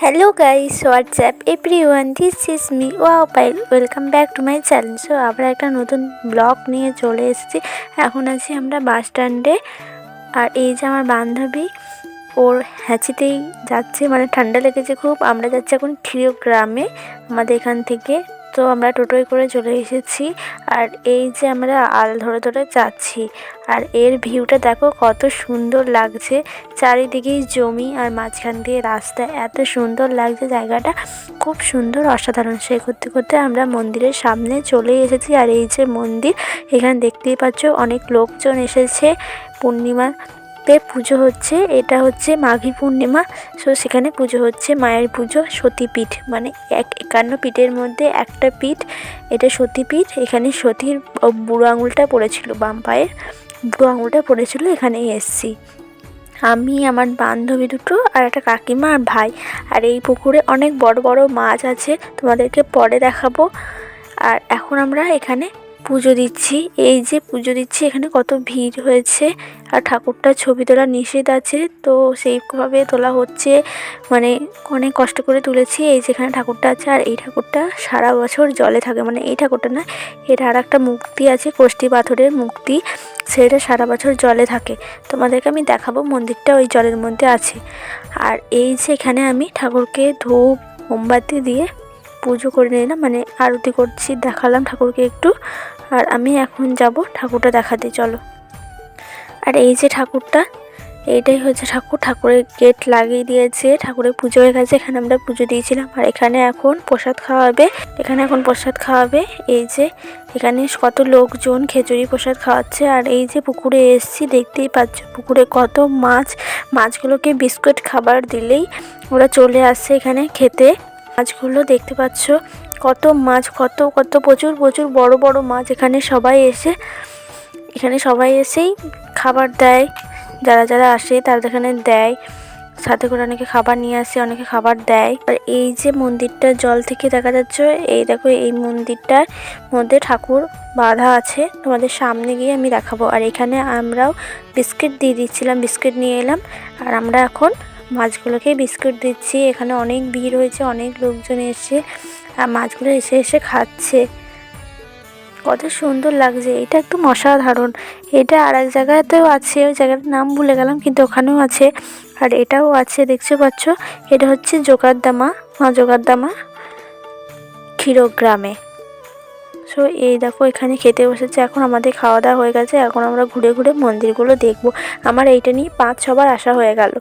Hello guys, what's up everyone? This is me Wow Pile. Welcome back to my channel. So আমরা একটা নতুন blog নিয়ে চলে এসেছি। এখন আছি আমরা বাস স্ট্যান্ডে। আর এই যে আমার বান্ধবী ওর হ্যাচিতেই যাচ্ছে, মানে ঠান্ডা লেগেছে খুব। আমরা যাচ্ছি এখন ক্ষীরগ্রামে আমাদের এখান থেকে। তো আমরা টোটোয় করে চলে এসেছি। আর এই যে আমরা আল ধরে ধরে যাচ্ছি। আর এর ভিউটা দেখো কত সুন্দর লাগছে, চারিদিকেই জমি আর মাঝখান দিয়ে রাস্তা, এত সুন্দর লাগছে জায়গাটা, খুব সুন্দর অসাধারণ। সেই করতে করতে আমরা মন্দিরের সামনে চলে এসেছি। আর এই যে মন্দির, এখানে দেখতেই পাচ্ছ অনেক লোকজন এসেছে। পূর্ণিমাতে পুজো হচ্ছে, এটা হচ্ছে মাঘী পূর্ণিমা। সো সেখানে পুজো হচ্ছে, মায়ের পুজো, সতীপীঠ, মানে 51 পীঠের মধ্যে একটা পীঠ, এটা সতীপীঠ। এখানে সতীর বুড়ো আঙুলটা পড়েছিল, বাম পায়ের বুড়ো আঙুলটা পড়েছিল, এখানেই এসছি আমি, আমার বান্ধবী দুটো আর একটা কাকিমা আর ভাই। আর এই পুকুরে অনেক বড় বড় মাছ আছে, তোমাদেরকে পরে দেখাবো। আর এখন আমরা এখানে পুজো দিচ্ছি। এই যে পুজো দিচ্ছি, এখানে কত ভিড় হয়েছে। আর ঠাকুরটার ছবি তোলা নিষেধ আছে, তো সেইভাবে তোলা হচ্ছে, মানে অনেক কষ্ট করে তুলেছি। এই যেখানে ঠাকুরটা আছে, আর এই ঠাকুরটা সারা বছর জলে থাকে, মানে এই ঠাকুরটা না, এটা আর একটা মূর্তি আছে, কোষ্ঠী পাথরের মূর্তি, সেটা সারা বছর জলে থাকে। তোমাদেরকে আমি দেখাবো, মন্দিরটা ওই জলের মধ্যে আছে। আর এই যে এখানে আমি ঠাকুরকে ধূপ মোমবাতি দিয়ে পুজো করে নিলাম, মানে আরতি করছি, দেখালাম ঠাকুরকে একটু। আর আমি এখন যাব ঠাকুরটা দেখাতে, চলো। আর এই যে ঠাকুরটা, এইটাই হচ্ছে ঠাকুর। ঠাকুরের গেট লাগিয়ে দিয়েছে, ঠাকুরের পুজো হয়ে গেছে। এখানে আমরা পুজো দিয়েছিলাম। আর এখানে এখন প্রসাদ খাওয়াবে। এই যে এখানে কত লোকজন খিচুড়ি প্রসাদ খাওয়াচ্ছে। আর এই যে পুকুরে এসছি, দেখতেই পাচ্ছ পুকুরে কত মাছ। মাছগুলোকে বিস্কুট খাবার দিলেই ওরা চলে আসছে এখানে খেতে। মাছগুলো দেখতে পাচ্ছ কত মাছ, কত কত প্রচুর প্রচুর বড় বড় মাছ। এখানে সবাই এসেই খাবার দেয়, যারা যারা আসে তারা এখানে দেয়, সাথে করে অনেকে খাবার নিয়ে আসে, অনেকে খাবার দেয়। আর এই যে মন্দিরটা জল থেকে দেখা যাচ্ছে, এই দেখো এই মন্দিরটার মধ্যে ঠাকুর বাঁধা আছে, তোমাদের সামনে গিয়ে আমি দেখাবো। আর এখানে আমরাও বিস্কিট দিয়ে দিচ্ছিলাম, বিস্কিট নিয়ে এলাম। আর আমরা এখন মাছগুলোকে বিস্কুট দিচ্ছি। এখানে অনেক ভিড় হয়েছে, অনেক লোকজন এসে আর মাছগুলো এসে এসে খাচ্ছে, কত সুন্দর লাগছে। এটা একদম অসাধারণ। এটা আর এক জায়গাতেও আছে, ওই জায়গাটার নাম ভুলে গেলাম, কিন্তু ওখানেও আছে। আর এটাও আছে, দেখতে পাচ্ছ, এটা হচ্ছে জোগাড়দামা, মা জোগাড়দামা ক্ষীরগ্রামে। সো এই দেখো এখানে খেতে বসেছে। এখন আমাদের খাওয়া দাওয়া হয়ে গেছে, এখন আমরা ঘুরে ঘুরে মন্দিরগুলো দেখব। আমার এইটা নিয়ে 5-6 বার আসা হয়ে গেল।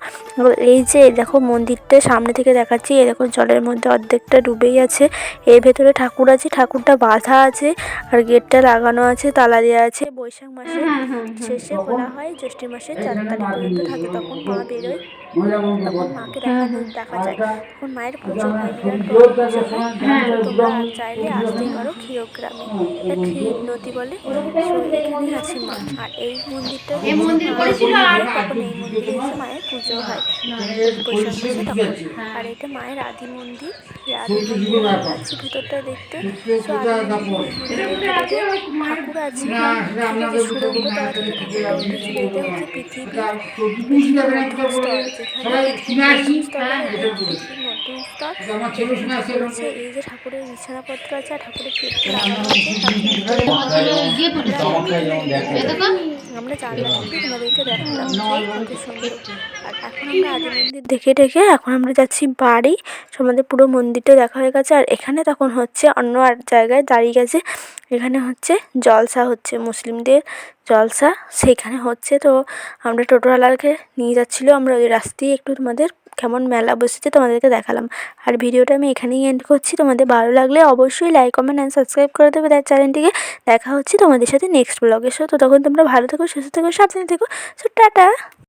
এই যে দেখো মন্দিরটা সামনে থেকে দেখাচ্ছি, এই দেখো জলের মধ্যে অর্ধেকটা ডুবেই আছে। এর ভেতরে ঠাকুর আছে, ঠাকুরটা বাঁধা আছে, আর গেটটা লাগানো আছে, তালা দেওয়া আছে। বৈশাখ মাসে শেষে খোলা হয়, জ্যৈষ্ঠ মাসের 4 তারিখ পর্যন্ত থাকে, তখন মা বেরোয়, তখন মাকে দেখা যায়। তখন মায়ের পুজো হয়, বিরাট বড় পুজো হয়। তো তোমরা চাইলে আসতেই পারো ক্ষীরগ্রামে, এটা ক্ষীর নদী বলে। সো এখানেই আছে মা। আর এই মন্দিরটা হচ্ছে মা যখন, তখন এই মন্দিরে এসে মায়ের পুজো হয় বৈশাখ মাসে তখন। আর এটা মায়ের আদি মন্দির। আদি মন্দিরে আমি যাচ্ছি ভেতরটা দেখতে। সো আদি মন্দির, এই মন্দিরের ভেতরে ঠাকুর আছে। এখানে যে সুড়ঙ্গ তলা থেকে ঠাকুরটা উঠেছিল, এটা হচ্ছে পৃথিবীর মধ্যস্থল, যেখানে পৃথিবীর মধ্যস্থল, এটাই পৃথিবীর মধ্যস্থল। এখানে ঠাকুর আছে। এই যে ঠাকুরের বিছানাপত্র আছে, আর ঠাকুরের পেটটা লাগানো আছে, আমরা জানলা থেকে তোমাদেরকে দেখালাম যে কত সুন্দর। আর এখন আমরা আদি মন্দির দেখে এখন আমরা যাচ্ছি বাড়ি। আমাদের পুরো মন্দিরটা দেখা হয়ে গেছে। আর এখানে তখন হচ্ছে অন্য আর জায়গায় দাঁড়িয়ে গেছে, এখানে হচ্ছে জলসা হচ্ছে, মুসলিমদের জলসা সেখানে হচ্ছে। তো আমরা টোটোওয়ালাকে নিয়ে যাচ্ছিলো, আমরা ওই রাস্তায় একটু তোমাদের কেমন মেলা বসেছে তোমাদেরকে দেখালাম। আর ভিডিওটা আমি এখানেই এন্ড করছি। তোমাদের ভালো লাগলে অবশ্যই লাইক, কমেন্ট অ্যান্ড সাবস্ক্রাইব করে দেবে চ্যানেলটিকে। দেখা হচ্ছে তোমাদের সাথে নেক্সট ব্লগে। সো তো তখন তোমরা ভালো থেকো, সুস্থ থেকো, সাবধানে থেকো। So tata.